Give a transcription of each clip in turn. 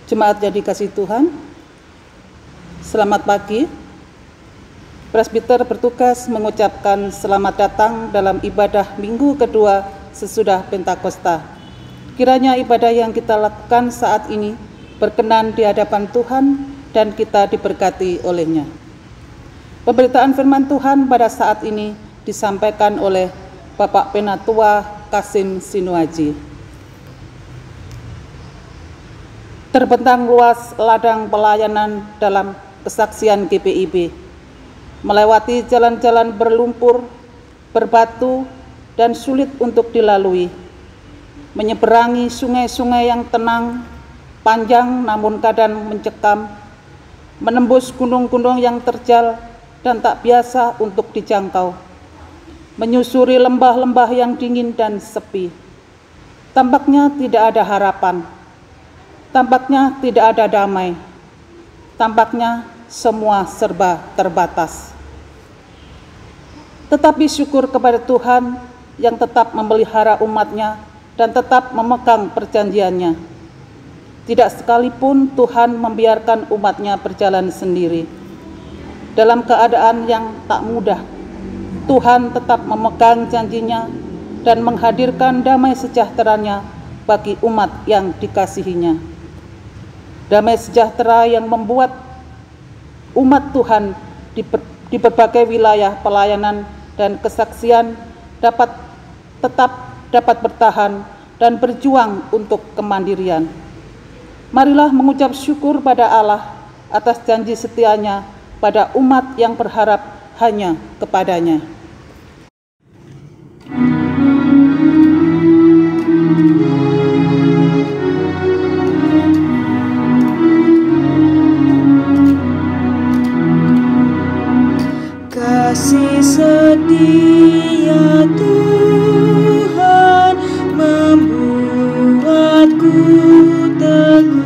Jemaat yang dikasihi Tuhan, selamat pagi. Presbiter bertugas mengucapkan selamat datang dalam ibadah minggu kedua sesudah Pentakosta. Kiranya ibadah yang kita lakukan saat ini berkenan di hadapan Tuhan dan kita diberkati olehnya. Pemberitaan firman Tuhan pada saat ini disampaikan oleh Bapak Penatua Kasim Sinuaji. Terbentang luas ladang pelayanan dalam kesaksian GPIB, melewati jalan-jalan berlumpur, berbatu, dan sulit untuk dilalui, menyeberangi sungai-sungai yang tenang, panjang namun kadang mencekam, menembus gunung-gunung yang terjal dan tak biasa untuk dijangkau, menyusuri lembah-lembah yang dingin dan sepi. Tampaknya tidak ada harapan. Tampaknya tidak ada damai, tampaknya semua serba terbatas. Tetapi syukur kepada Tuhan yang tetap memelihara umatnya dan tetap memegang perjanjiannya. Tidak sekalipun Tuhan membiarkan umatnya berjalan sendiri. Dalam keadaan yang tak mudah, Tuhan tetap memegang janjinya dan menghadirkan damai sejahteranya bagi umat yang dikasihinya. Damai sejahtera yang membuat umat Tuhan di berbagai wilayah pelayanan dan kesaksian tetap dapat bertahan dan berjuang untuk kemandirian. Marilah mengucap syukur pada Allah atas janji setianya pada umat yang berharap hanya kepadanya. Kasih setia Tuhan membuatku teguh.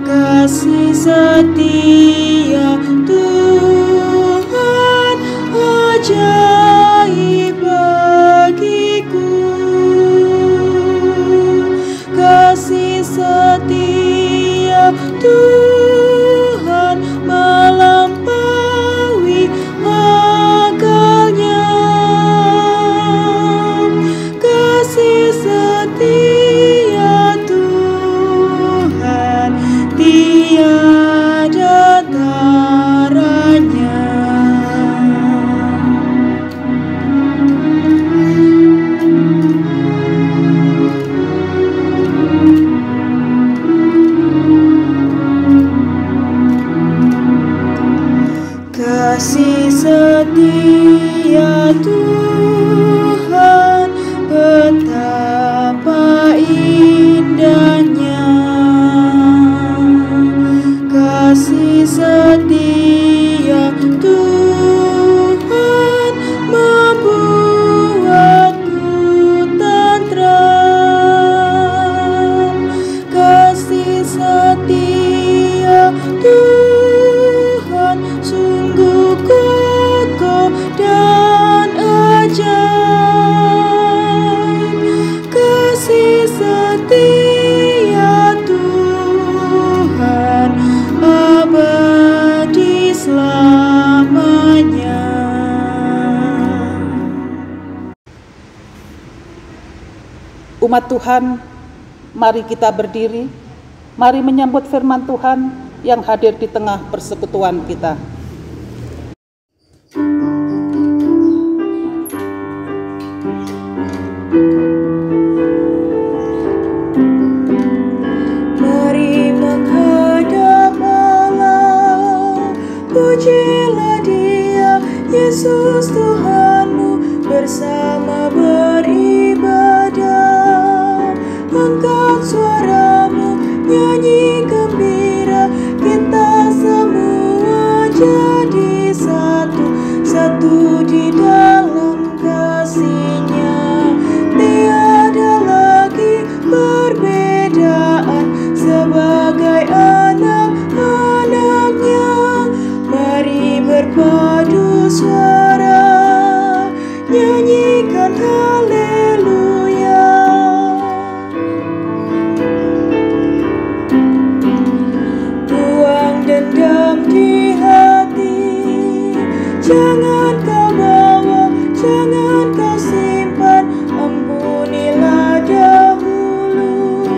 Kasih setia Tuhan ajaib bagiku. Kasih setia Tuhan melampaui akalnya. Kasih setia Tuhan tiada taranya. Kasih setia Tuhan betapa indahnya. Kasih setia Tuhan membuatku tentram. Kasih setia Tuhan sungguh kokoh dan ajaib. Kasih setia Tuhan abadi selamanya. Umat Tuhan, mari kita berdiri, mari menyambut firman Tuhan yang hadir di tengah persekutuan kita. Mari menghadap Allah, pujilah Dia, Yesus Tuhanmu, bersama beribadah. Angkat suaramu, nyanyi gembira, kita semua jadi satu, satu di dalam kasih-Nya. Tiada lagi perbedaan, sebagai anak-anak-Nya. Mari berpadu suara, nyanyikan haleluya. jangan kau simpan, ampunilah dahulu.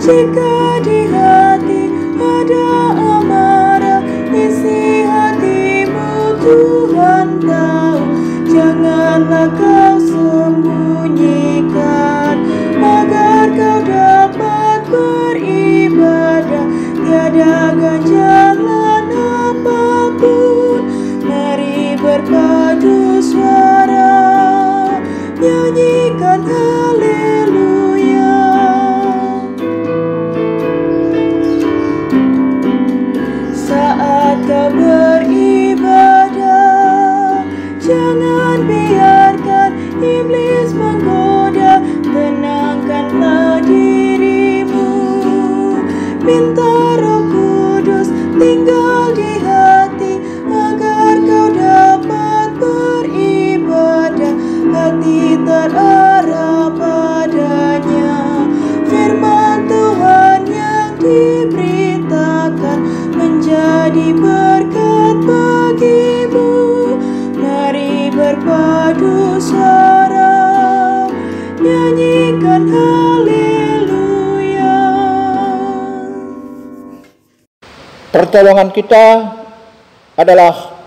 Jika di hati ada amarah, isi hatimu Tuhan tahu. Janganlah kau sembunyikan, agar kau dapat beribadah. Tiada ganjalan apapun, mari berpadu suara, nyanyikan haleluya. Saat kau beribadah, jangan biarkan iblis menggoda. Tenangkanlah dirimu, minta Roh Kudus tinggal di hati, agar kau dapat beribadah. Hati terarah padanya, firman Tuhan yang diberitakan menjadi berkat bagimu. Mari berpadu suara, nyanyikan haleluya. Pertolongan kita adalah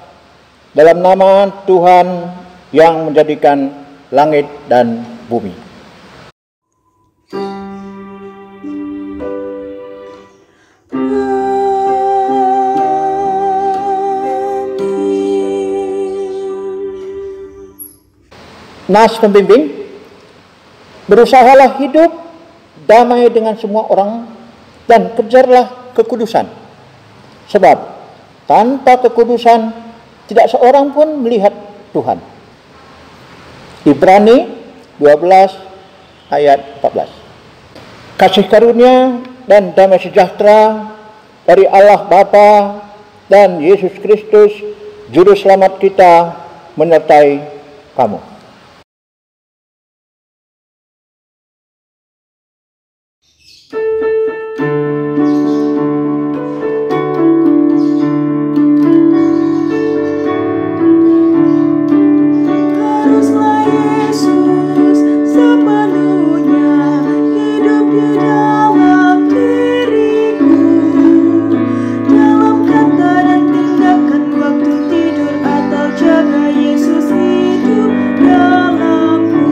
dalam nama Tuhan yang menjadikan langit dan bumi. Nas pembimbing, berusahalah hidup damai dengan semua orang dan kejarlah kekudusan. Sebab tanpa kekudusan tidak seorang pun melihat Tuhan. Ibrani 12 ayat 14. Kasih karunia dan damai sejahtera dari Allah Bapa dan Yesus Kristus Juru Selamat kita menyertai kamu. Haruslah Yesus sepenuhnya hidup di dalam diriku, dalam kata dan tindakan, waktu tidur atau jaga, Yesus hidup dalamku.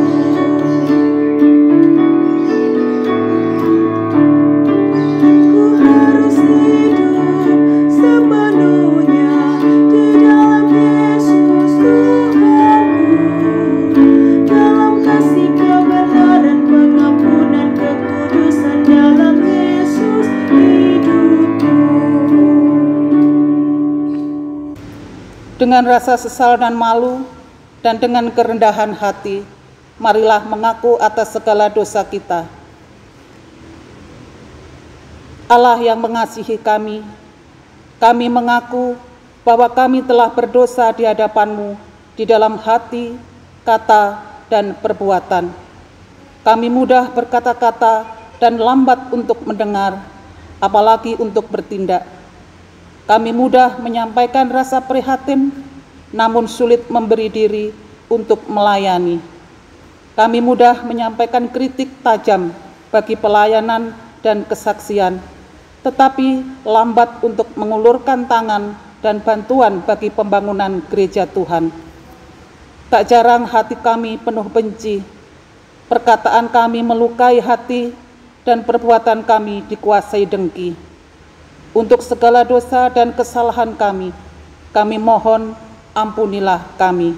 Ku harus hidup sepenuhnya di dalam Yesus Tuhanku, dalam kasih kebenaran, pengampunan, kekudusan, dalam Yesus hidupku. Dengan rasa sesal dan malu, dan dengan kerendahan hati, marilah mengaku atas segala dosa kita. Allah yang mengasihi kami mengaku bahwa kami telah berdosa di hadapan-Mu di dalam hati, kata, dan perbuatan. Kami mudah berkata-kata dan lambat untuk mendengar, apalagi untuk bertindak. Kami mudah menyampaikan rasa prihatin, namun sulit memberi diri untuk melayani. Kami mudah menyampaikan kritik tajam bagi pelayanan dan kesaksian, tetapi lambat untuk mengulurkan tangan dan bantuan bagi pembangunan gereja Tuhan. Tak jarang hati kami penuh benci, perkataan kami melukai hati, dan perbuatan kami dikuasai dengki. Untuk segala dosa dan kesalahan kami mohon ampunilah kami.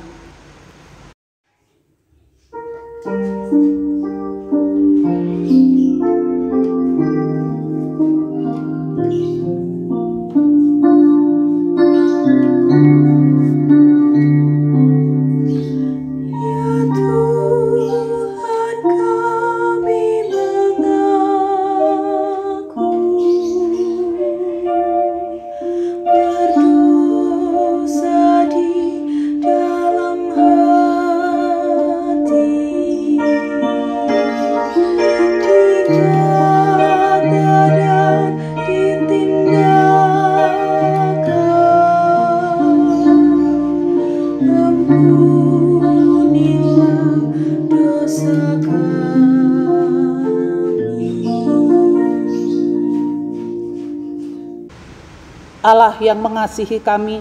Allah yang mengasihi kami,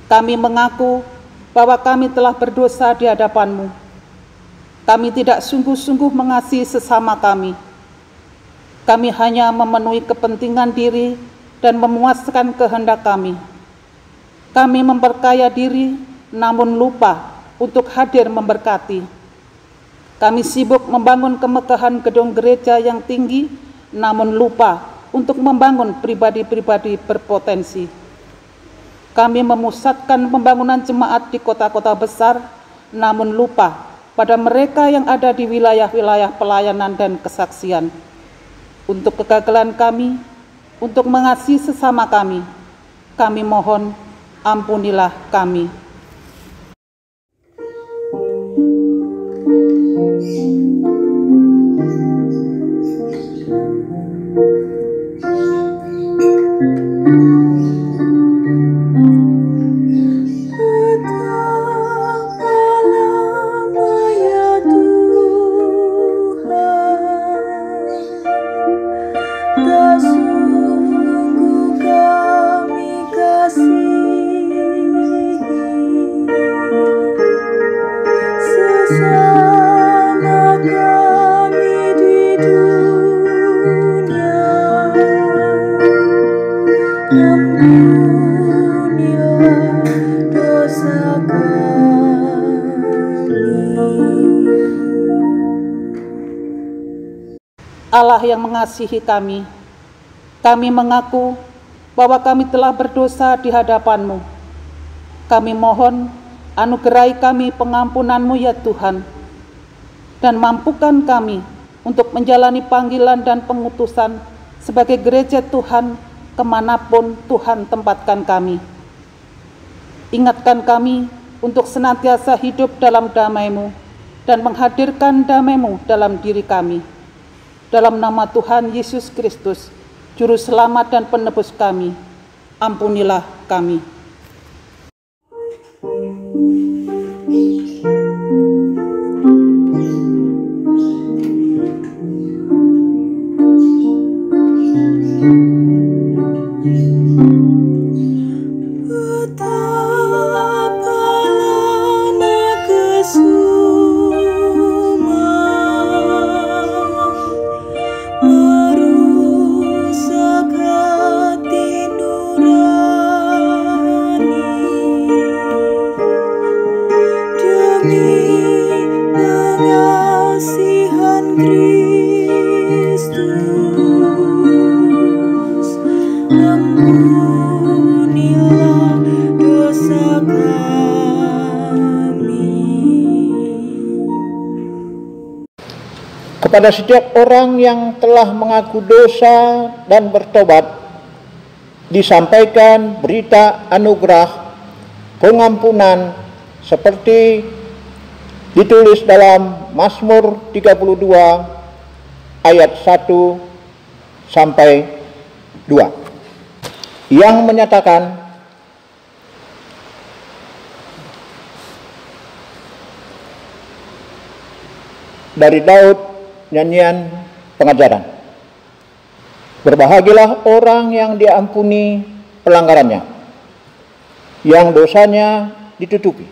kami mengaku bahwa kami telah berdosa di hadapan-Mu. Kami tidak sungguh-sungguh mengasihi sesama kami. Kami hanya memenuhi kepentingan diri dan memuaskan kehendak kami. Kami memperkaya diri namun lupa untuk hadir memberkati. Kami sibuk membangun kemegahan gedung gereja yang tinggi namun lupa untuk membangun pribadi-pribadi berpotensi. Kami memusatkan pembangunan jemaat di kota-kota besar, namun lupa pada mereka yang ada di wilayah-wilayah pelayanan dan kesaksian. Untuk kegagalan kami, untuk mengasihi sesama kami mohon ampunilah kami. Allah yang mengasihi kami, kami mengaku bahwa kami telah berdosa di hadapan-Mu. Kami mohon anugerahi kami pengampunan-Mu ya Tuhan, dan mampukan kami untuk menjalani panggilan dan pengutusan sebagai gereja Tuhan kemanapun Tuhan tempatkan kami. Ingatkan kami untuk senantiasa hidup dalam damai-Mu dan menghadirkan damai-Mu dalam diri kami. Dalam nama Tuhan Yesus Kristus, Juru Selamat dan Penebus kami, ampunilah kami. Kepada setiap orang yang telah mengaku dosa dan bertobat, disampaikan berita anugerah pengampunan seperti ditulis dalam Mazmur 32 ayat 1 sampai 2 yang menyatakan, dari Daud nyanyian pengajaran, berbahagialah orang yang diampuni pelanggarannya, yang dosanya ditutupi.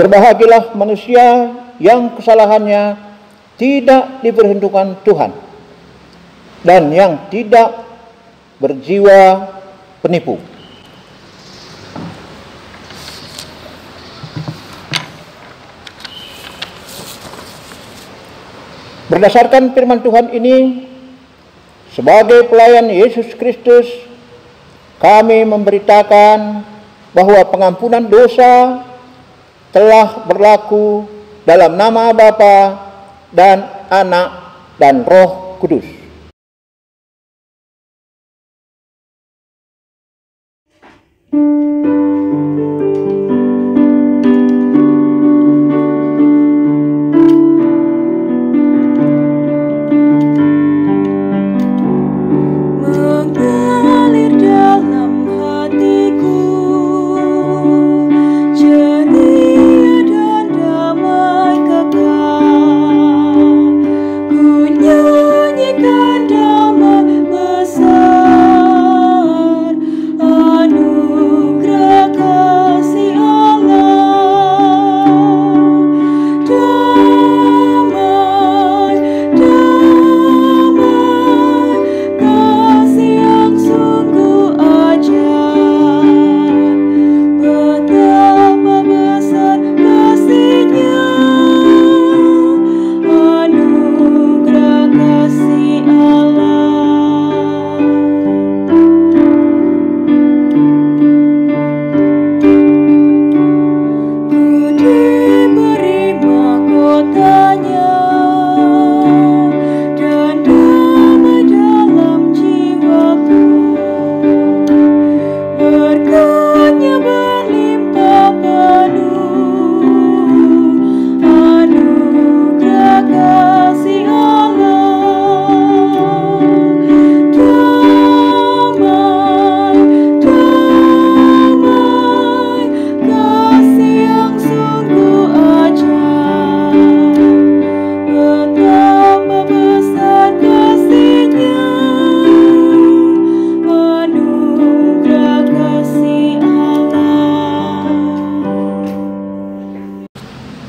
Berbahagialah manusia yang kesalahannya tidak diperhitungkan Tuhan dan yang tidak berjiwa penipu. Berdasarkan firman Tuhan ini, sebagai pelayan Yesus Kristus, kami memberitakan bahwa pengampunan dosa telah berlaku dalam nama Bapa dan Anak dan Roh Kudus. Nyanyikan damai besar.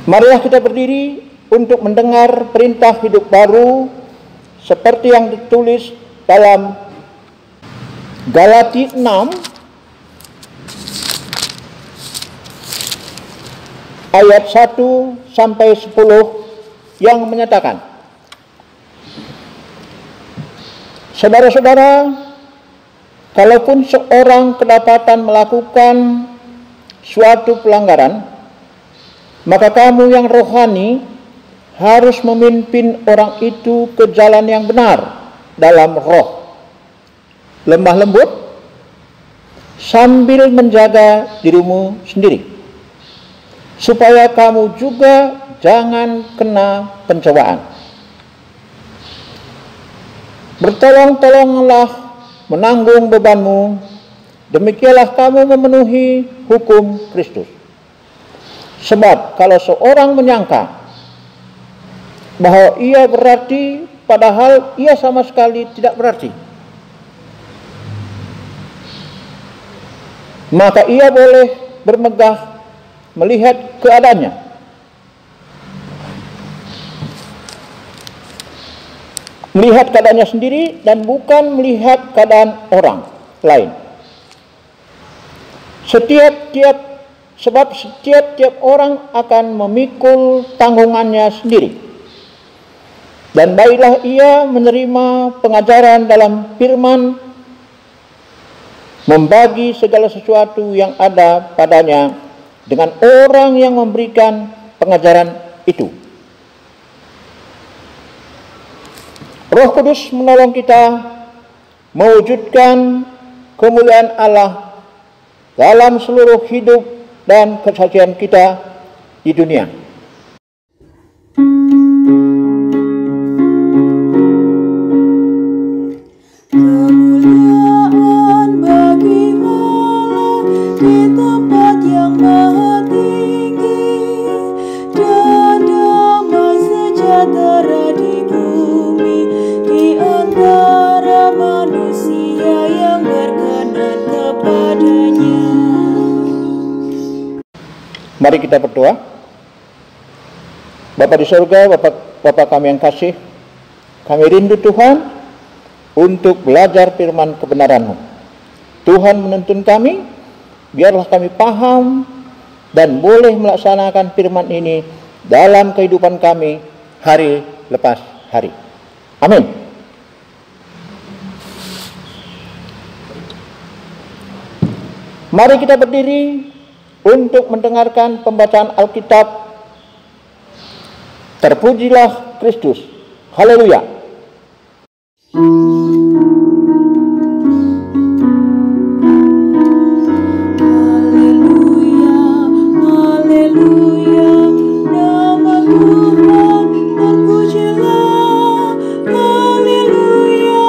Marilah kita berdiri untuk mendengar perintah hidup baru seperti yang ditulis dalam Galati 6 ayat 1 sampai 10 yang menyatakan, saudara-saudara, kalaupun seorang kedapatan melakukan suatu pelanggaran, maka kamu yang rohani harus memimpin orang itu ke jalan yang benar dalam roh, lemah lembut, sambil menjaga dirimu sendiri, supaya kamu juga jangan kena pencobaan. Bertolong-tolonglah menanggung bebanmu, demikianlah kamu memenuhi hukum Kristus. Sebab kalau seorang menyangka bahwa ia berarti, padahal ia sama sekali tidak berarti, maka ia boleh bermegah melihat keadaannya. Melihat keadaannya sendiri dan bukan melihat keadaan orang lain. Sebab setiap orang akan memikul tanggungannya sendiri. Dan baiklah ia menerima pengajaran dalam firman, membagi segala sesuatu yang ada padanya dengan orang yang memberikan pengajaran itu. Roh Kudus menolong kita mewujudkan kemuliaan Allah dalam seluruh hidup dan kesaksian kita di dunia. Kemuliaan bagi Allah di tempat yang maha tinggi, dan damai sejahtera di bumi di antara manusia yang berkenan kepadanya. Mari kita berdoa. Bapa di surga, Bapa kami yang kasih, kami rindu Tuhan untuk belajar firman kebenaran-Mu. Tuhan menuntun kami, biarlah kami paham dan boleh melaksanakan firman ini dalam kehidupan kami hari lepas hari. Amin. Mari kita berdiri untuk mendengarkan pembacaan Alkitab. Terpujilah Kristus. Haleluya. Haleluya, haleluya, nama Tuhan terpujilah. Haleluya,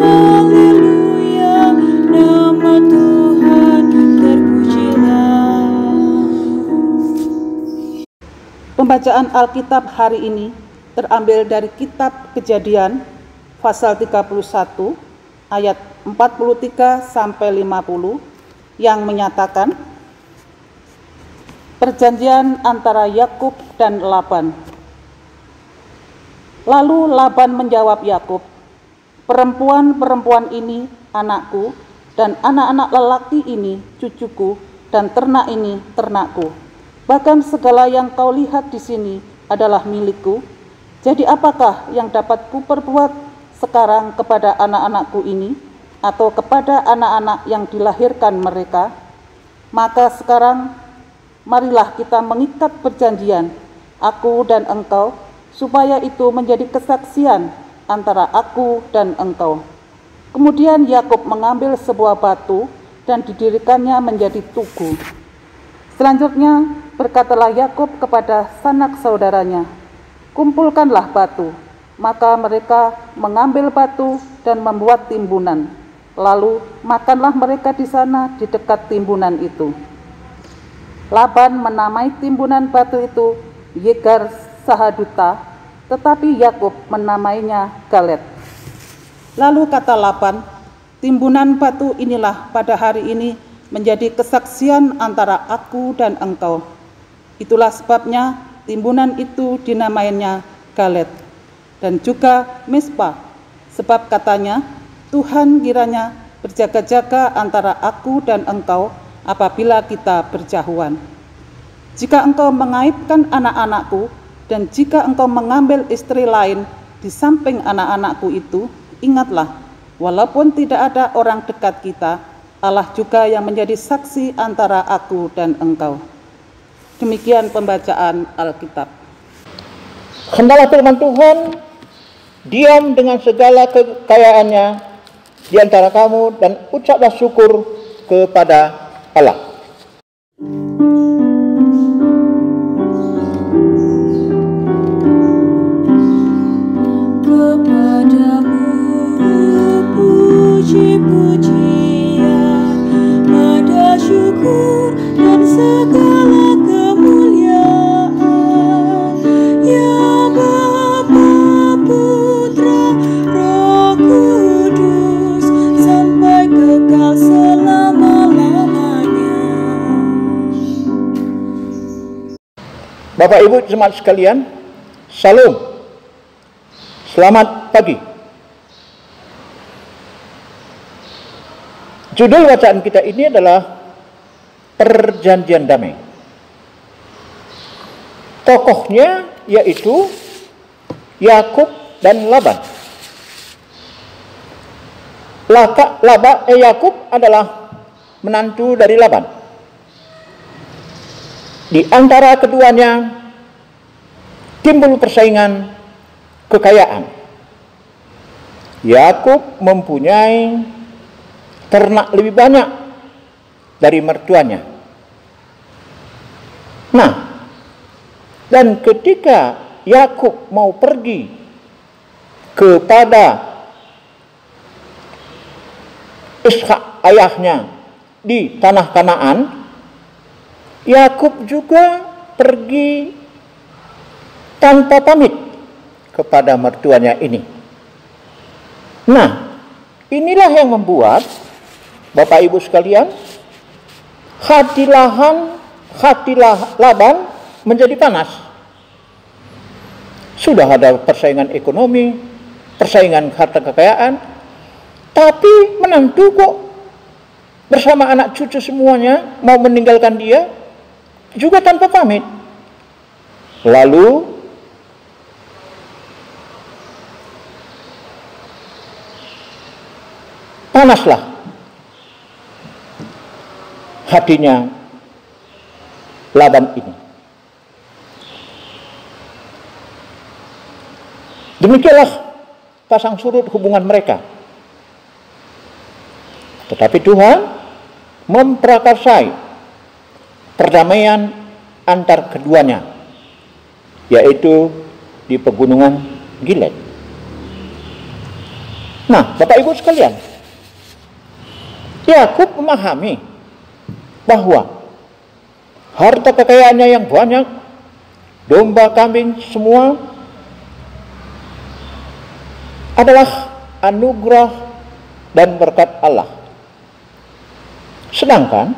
haleluya, nama Tuhan terpujilah. Pembacaan Alkitab hari ini terambil dari kitab Kejadian pasal 31 ayat 43 sampai 50 yang menyatakan perjanjian antara Yakub dan Laban. Lalu Laban menjawab Yakub, "Perempuan-perempuan ini anakku, dan anak-anak lelaki ini cucuku, dan ternak ini ternakku. Bahkan segala yang kau lihat di sini adalah milikku. Jadi apakah yang dapat kuperbuat sekarang kepada anak-anakku ini, atau kepada anak-anak yang dilahirkan mereka? Maka sekarang marilah kita mengikat perjanjian, aku dan engkau, supaya itu menjadi kesaksian antara aku dan engkau." Kemudian Yakub mengambil sebuah batu dan didirikannya menjadi tugu. Selanjutnya berkatalah Yakub kepada sanak saudaranya, "Kumpulkanlah batu." Maka mereka mengambil batu dan membuat timbunan. Lalu makanlah mereka di sana di dekat timbunan itu. Laban menamai timbunan batu itu Yegar Sahaduta, tetapi Yakub menamainya Galet. Lalu kata Laban, "Timbunan batu inilah pada hari ini menjadi kesaksian antara aku dan engkau. Itulah sebabnya timbunan itu dinamainya Galed dan juga Mispa, sebab katanya, Tuhan kiranya berjaga-jaga antara aku dan engkau apabila kita berjauhan. Jika engkau mengaibkan anak-anakku, dan jika engkau mengambil istri lain di samping anak-anakku itu, ingatlah, walaupun tidak ada orang dekat kita, Allah juga yang menjadi saksi antara aku dan engkau. Demikian pembacaan Alkitab. Hendalah firman Tuhan diam dengan segala kekayaannya di antara kamu, dan ucaplah syukur kepada Allah. Kepadamu puji-pujian, ada syukur dan segala kemuliaan, ya Bapa, Putra, Roh Kudus, sampai kekal selama-lamanya. Bapak Ibu jemaat sekalian, Salam. Selamat pagi. Judul bacaan kita ini adalah Perjanjian Damai. Tokohnya yaitu Yakub dan Laban. Yakub adalah menantu dari Laban. Di antara keduanya timbul persaingan kekayaan. Yakub mempunyai ternak lebih banyak dari mertuanya. Nah, dan ketika Yakub mau pergi kepada Ishak ayahnya di tanah Kanaan, Yakub juga pergi tanpa pamit kepada mertuanya ini. Nah, inilah yang membuat Bapak Ibu sekalian, hati Laban menjadi panas. Sudah ada persaingan ekonomi, persaingan harta kekayaan, tapi menantu kok bersama anak cucu semuanya mau meninggalkan dia juga tanpa pamit. Lalu panaslah hatinya Laban ini. Demikianlah pasang surut hubungan mereka. Tetapi Tuhan memprakarsai perdamaian antar keduanya, yaitu di pegunungan Gilead. Nah, Bapak Ibu sekalian, Yakub memahami bahwa harta kekayaannya yang banyak, domba, kambing, semua adalah anugerah dan berkat Allah. Sedangkan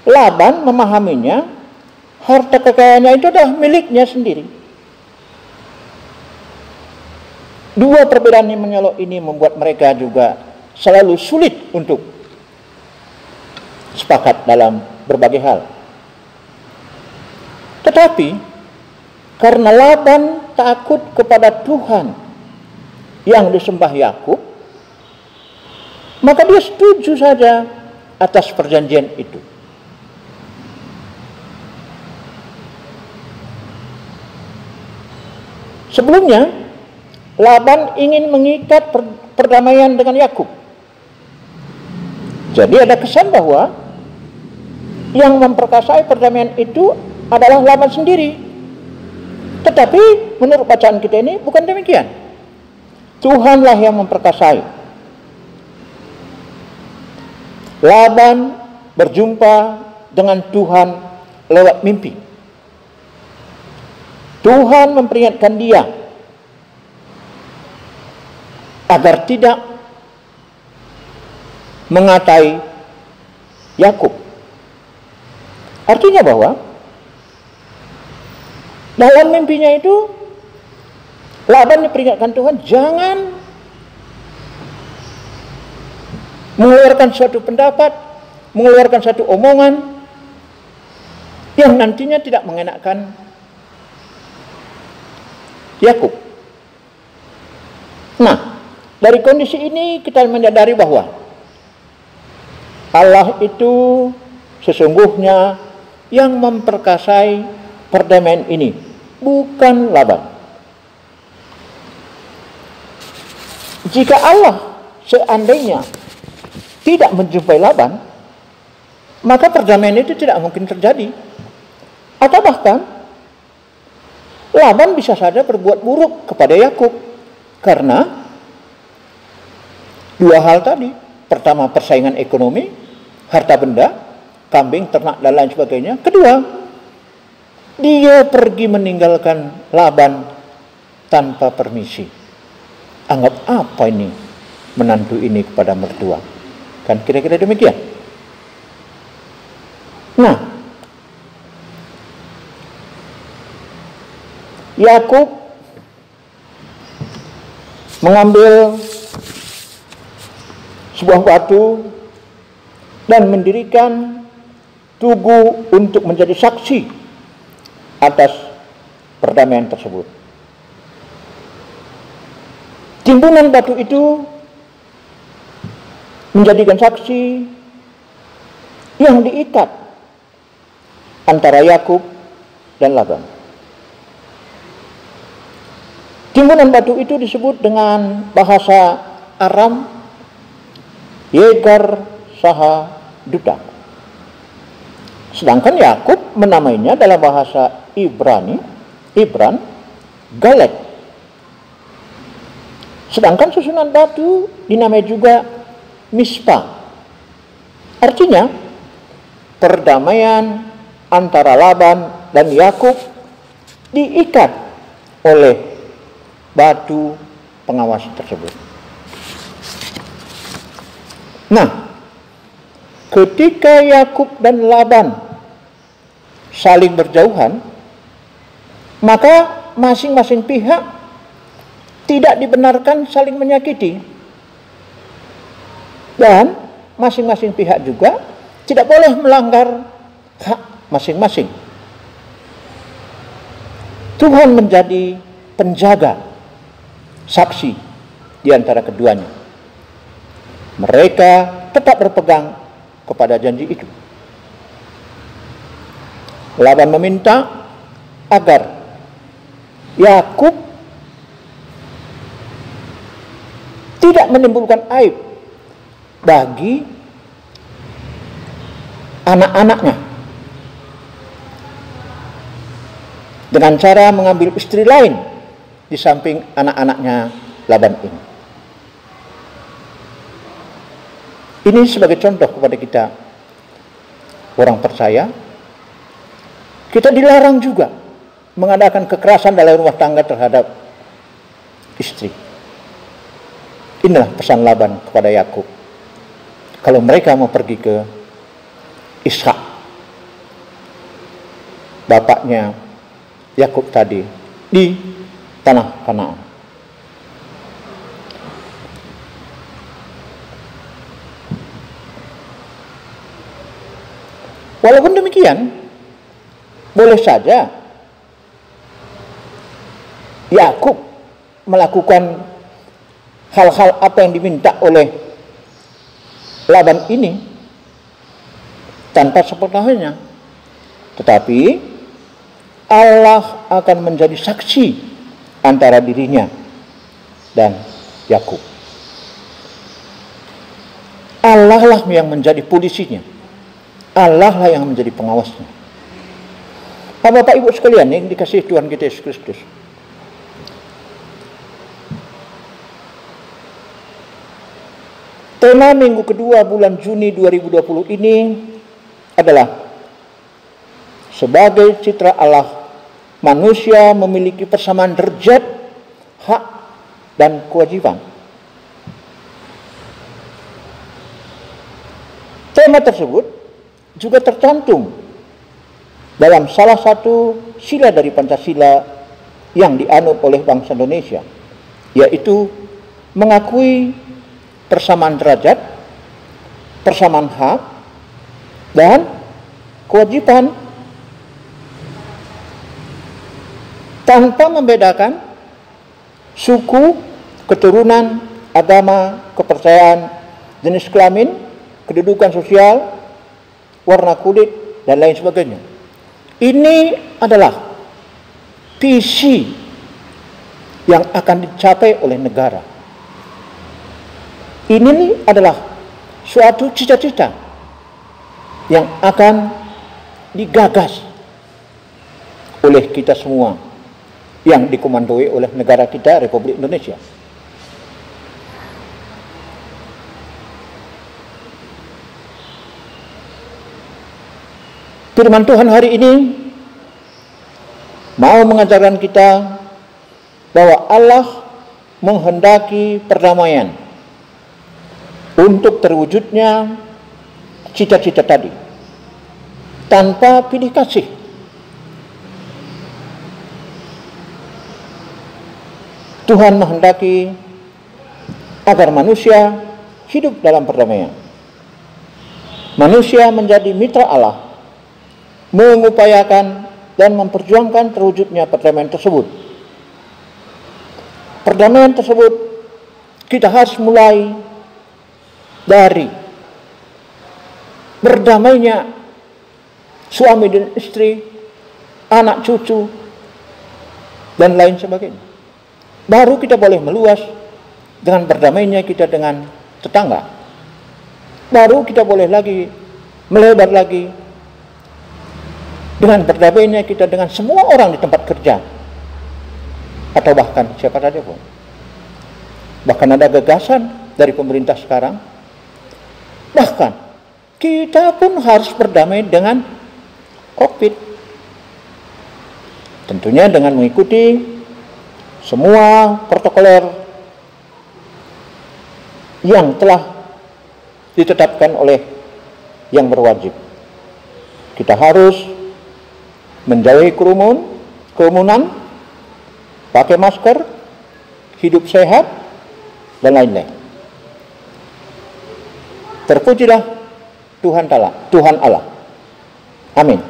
Laban memahaminya, harta kekayaannya itu adalah miliknya sendiri. Dua perbedaan yang menyolok ini membuat mereka juga selalu sulit untuk sepakat dalam berbagai hal. Tetapi karena Laban takut kepada Tuhan yang disembah Yakub, maka dia setuju saja atas perjanjian itu. Sebelumnya Laban ingin mengikat perdamaian dengan Yakub. Jadi ada kesan bahwa yang memperkasai perdamaian itu adalah Laban sendiri. Tetapi menurut bacaan kita ini bukan demikian. Tuhanlah yang memperkasai. Laban berjumpa dengan Tuhan lewat mimpi. Tuhan memperingatkan dia agar tidak mengatai Yakub. Artinya bahwa Dalam mimpinya itu, Laban diperingatkan Tuhan, jangan mengeluarkan suatu pendapat, mengeluarkan satu omongan yang nantinya tidak mengenakkan Yakub. Nah, dari kondisi ini kita menyadari bahwa Allah itu sesungguhnya yang memperkasai perdamaian ini, bukan Laban. Jika Allah seandainya tidak menjumpai Laban, maka perdamaian itu tidak mungkin terjadi. Atau bahkan Laban bisa saja berbuat buruk kepada Yakub karena dua hal tadi. Pertama, persaingan ekonomi, harta benda, kambing, ternak, dan lain sebagainya. Kedua, dia pergi meninggalkan Laban tanpa permisi. Anggap apa ini menantu ini kepada mertua? Kan kira-kira demikian. Nah, Yakub mengambil sebuah batu dan mendirikan tugu untuk menjadi saksi atas perdamaian tersebut. Timbunan batu itu menjadikan saksi yang diikat antara Yakub dan Laban. Timbunan batu itu disebut dengan bahasa Aram Yegar Saha Duta. Sedangkan Yakub menamainya dalam bahasa Ibran Galek. Sedangkan susunan batu dinamai juga Mispa. Artinya perdamaian antara Laban dan Yakub diikat oleh batu pengawas tersebut. Nah, ketika Yakub dan Laban saling berjauhan, maka masing-masing pihak tidak dibenarkan saling menyakiti. Dan masing-masing pihak juga tidak boleh melanggar hak masing-masing. Tuhan menjadi penjaga saksi di antara keduanya. Mereka tetap berpegang kepada janji itu. Laban meminta agar Yakub tidak menimbulkan aib bagi anak-anaknya dengan cara mengambil istri lain di samping anak-anaknya Laban ini. Ini sebagai contoh kepada kita orang percaya, kita dilarang juga mengadakan kekerasan dalam rumah tangga terhadap istri. Inilah pesan Laban kepada Yakub. Kalau mereka mau pergi ke Ishak, bapaknya Yakub tadi, di tanah Kanaan. Walaupun demikian, boleh saja Yakub melakukan hal-hal apa yang diminta oleh Laban ini tanpa sepengetahuannya. Tetapi Allah akan menjadi saksi antara dirinya dan Yakub. Allah lah yang menjadi polisinya. Allah lah yang menjadi pengawasnya. Bapak Ibu sekalian yang dikasihi Tuhan kita Yesus Kristus, tema minggu kedua bulan Juni 2020 ini adalah sebagai citra Allah, manusia memiliki persamaan derajat, hak, dan kewajiban. Tema tersebut juga tercantum dalam salah satu sila dari Pancasila yang dianut oleh bangsa Indonesia, yaitu mengakui persamaan derajat, persamaan hak, dan kewajiban tanpa membedakan suku, keturunan, agama, kepercayaan, jenis kelamin, kedudukan sosial, warna kulit, dan lain sebagainya. Ini adalah visi yang akan dicapai oleh negara. Ini adalah suatu cita-cita yang akan digagas oleh kita semua yang dikomandoi oleh negara kita, Republik Indonesia. Firman Tuhan hari ini mau mengajarkan kita bahwa Allah menghendaki perdamaian untuk terwujudnya cita-cita tadi tanpa pilih kasih. Tuhan menghendaki agar manusia hidup dalam perdamaian. Manusia menjadi mitra Allah, mengupayakan dan memperjuangkan terwujudnya perdamaian tersebut. Perdamaian tersebut kita harus mulai dari berdamainya suami dan istri, anak cucu, dan lain sebagainya. Baru kita boleh meluas dengan berdamainya kita dengan tetangga. Baru kita boleh lagi melebar lagi dengan berdamainya kita dengan semua orang di tempat kerja, atau bahkan siapa saja pun. Bahkan ada gagasan dari pemerintah sekarang, bahkan kita pun harus berdamai dengan COVID, tentunya dengan mengikuti semua protokoler yang telah ditetapkan oleh yang berwajib. Kita harus menjauhi kerumunan, pakai masker, hidup sehat, dan lain-lain. Terpujilah Tuhan Allah. Amin.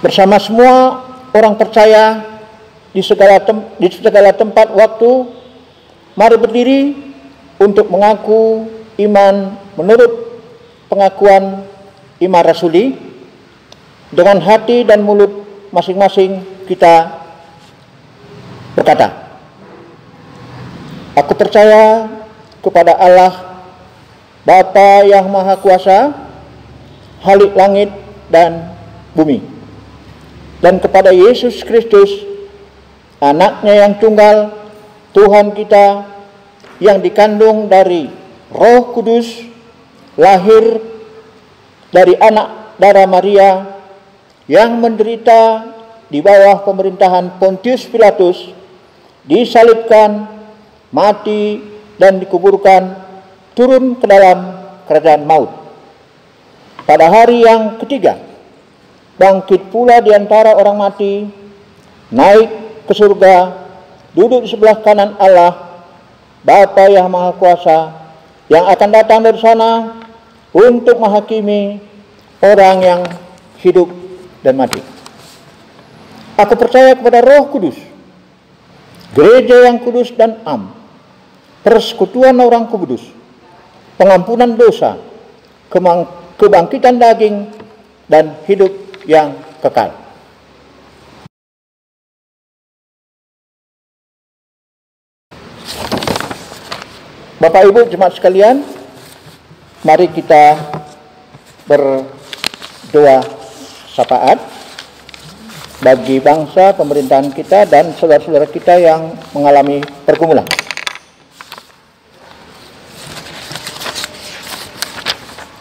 Bersama semua orang percaya di segala tempat waktu, mari berdiri untuk mengaku iman menurut pengakuan iman rasuli. Dengan hati dan mulut masing-masing kita berkata, aku percaya kepada Allah, Bapa yang Maha Kuasa, Khalik langit dan bumi, dan kepada Yesus Kristus, anaknya yang tunggal, Tuhan kita, yang dikandung dari Roh Kudus, lahir dari anak darah Maria, yang menderita di bawah pemerintahan Pontius Pilatus, disalibkan, mati, dan dikuburkan, turun ke dalam kerajaan maut. Pada hari yang ketiga, bangkit pula di antara orang mati, naik ke surga, duduk di sebelah kanan Allah, Bapa yang Maha Kuasa, yang akan datang dari sana untuk menghakimi orang yang hidup dan mati. Aku percaya kepada Roh Kudus, gereja yang kudus dan am, persekutuan orang kudus, pengampunan dosa, kebangkitan daging, dan hidup yang kekal. Bapak Ibu jemaat sekalian, mari kita berdoa syafaat bagi bangsa, pemerintahan kita, dan saudara-saudara kita yang mengalami pergumulan.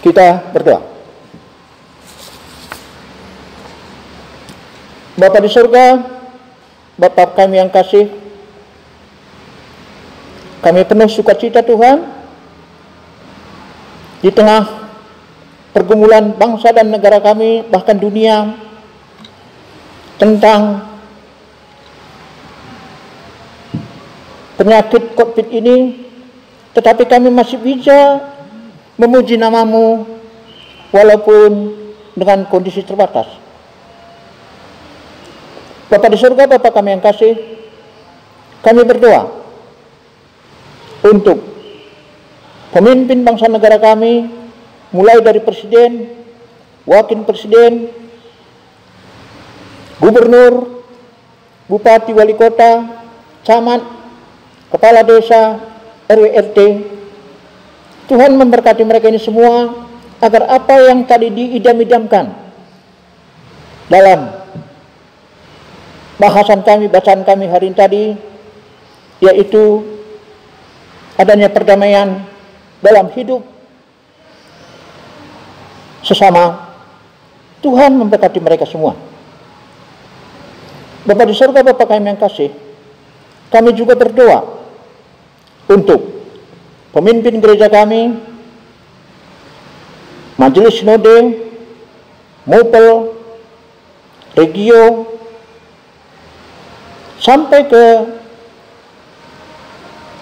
Kita berdoa. Bapa di surga, Bapa kami yang kasih, kami penuh sukacita Tuhan di tengah pergumulan bangsa dan negara kami, bahkan dunia, tentang penyakit COVID ini, tetapi kami masih bisa memuji nama-Mu walaupun dengan kondisi terbatas. Bapa di surga, Bapa kami yang kasih, kami berdoa untuk pemimpin bangsa negara kami, mulai dari presiden, wakil presiden, gubernur, bupati, wali kota, camat, kepala desa, RW, RT. Tuhan memberkati mereka ini semua, agar apa yang tadi diidam-idamkan dalam bahasan kami, bacaan kami hari ini tadi, yaitu adanya perdamaian dalam hidup sesama, Tuhan memberkati mereka semua. Bapa di surga, Bapa kami yang kasih, kami juga berdoa untuk pemimpin gereja kami, majelis sinode, mupel, regio, sampai ke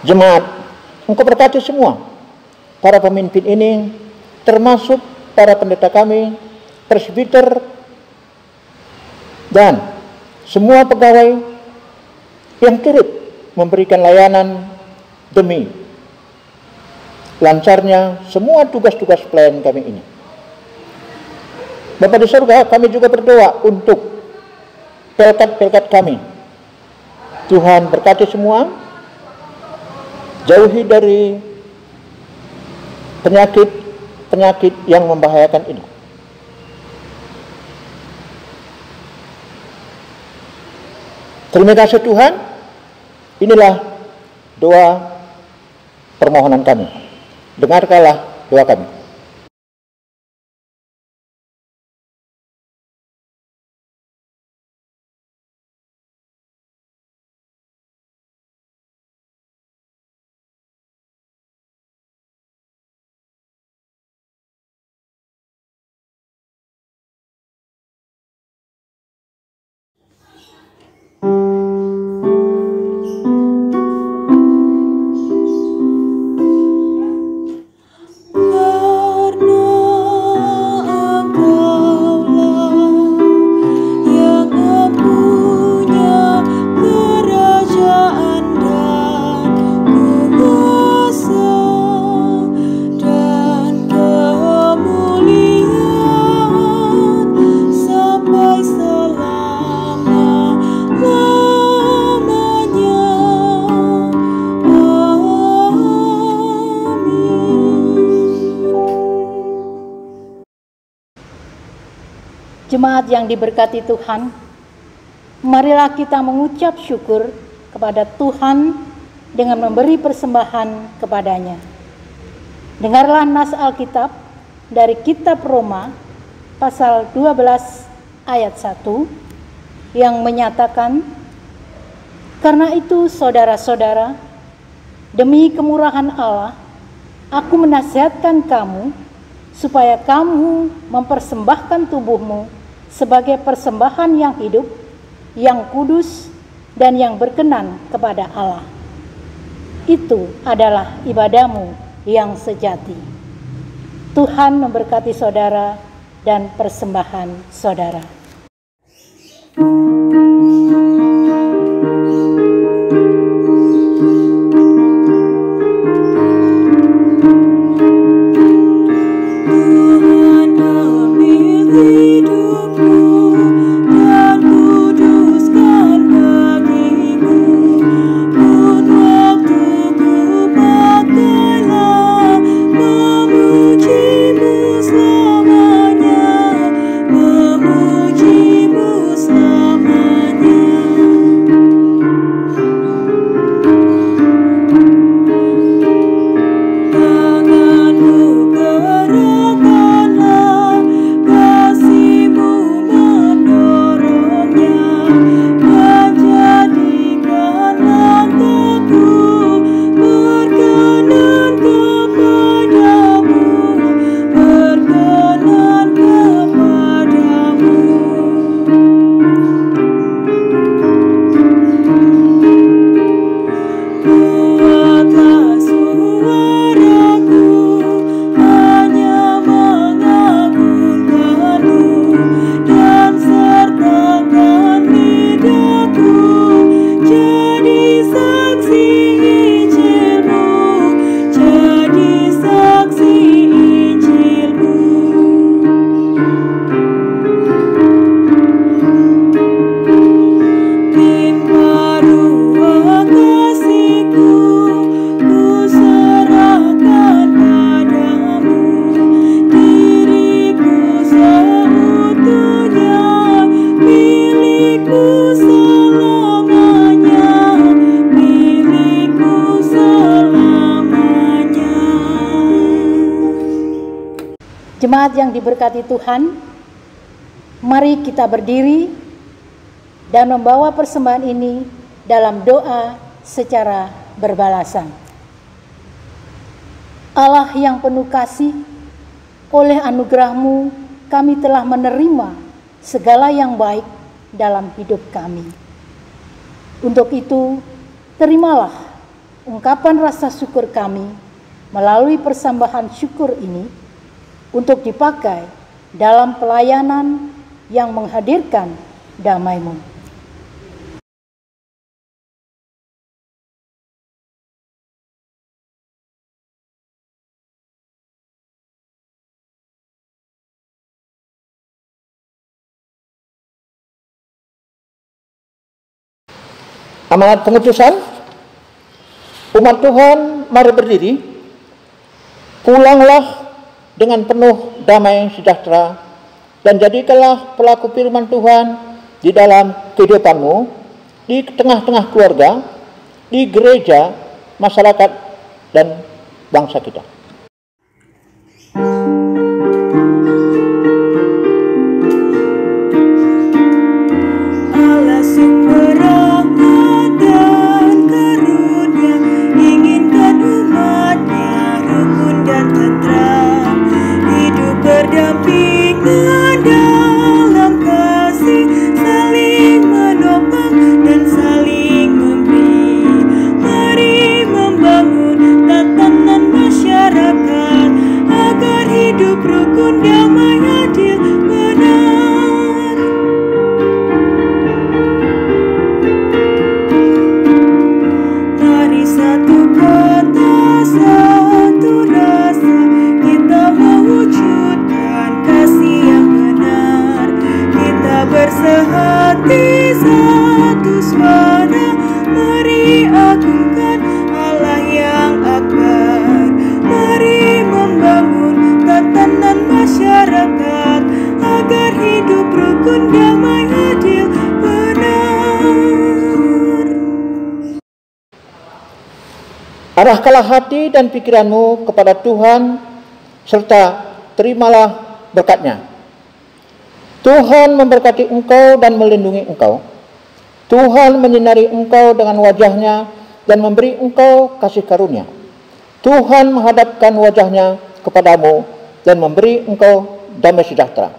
jemaat. Engkau berkati semua para pemimpin ini, termasuk para pendeta kami, presbiter, dan semua pegawai yang turut memberikan layanan demi lancarnya semua tugas-tugas pelayanan kami ini. Bapa di surga, kami juga berdoa untuk pelkat-pelkat kami. Tuhan berkati semua, jauhi dari penyakit yang membahayakan ini. Terima kasih Tuhan. Inilah doa permohonan kami. Dengarkanlah doa kami. Jemaat yang diberkati Tuhan, marilah kita mengucap syukur kepada Tuhan dengan memberi persembahan kepadanya. Dengarlah nas Alkitab dari kitab Roma pasal 12 ayat 1 yang menyatakan, "Karena itu saudara-saudara, demi kemurahan Allah, aku menasihatkan kamu supaya kamu mempersembahkan tubuhmu sebagai persembahan yang hidup, yang kudus, dan yang berkenan kepada Allah. Itu adalah ibadahmu yang sejati." Tuhan memberkati saudara dan persembahan saudara. Jemaat yang diberkati Tuhan, mari kita berdiri dan membawa persembahan ini dalam doa secara berbalasan. Allah yang penuh kasih, oleh anugerah-Mu kami telah menerima segala yang baik dalam hidup kami. Untuk itu, terimalah ungkapan rasa syukur kami melalui persembahan syukur ini untuk dipakai dalam pelayanan yang menghadirkan damai-Mu. Amanat pengutusan, umat Tuhan, mari berdiri. Pulanglah dengan penuh damai sejahtera, dan jadikanlah pelaku firman Tuhan di dalam kehidupanmu, di tengah-tengah keluarga, di gereja, masyarakat, dan bangsa kita. Allah sumber rahmat dan karunia, inginkan umatnya rukun dan tentram, hidup berdampingan dalam kasih, saling menopang dan saling memberi. Mari membangun tatanan masyarakat Arahkanlah hati dan pikiranmu kepada Tuhan, serta terimalah berkat-Nya. Tuhan memberkati engkau dan melindungi engkau. Tuhan menyinari engkau dengan wajah-Nya dan memberi engkau kasih karunia. Tuhan menghadapkan wajah-Nya kepadamu dan memberi engkau damai sejahtera.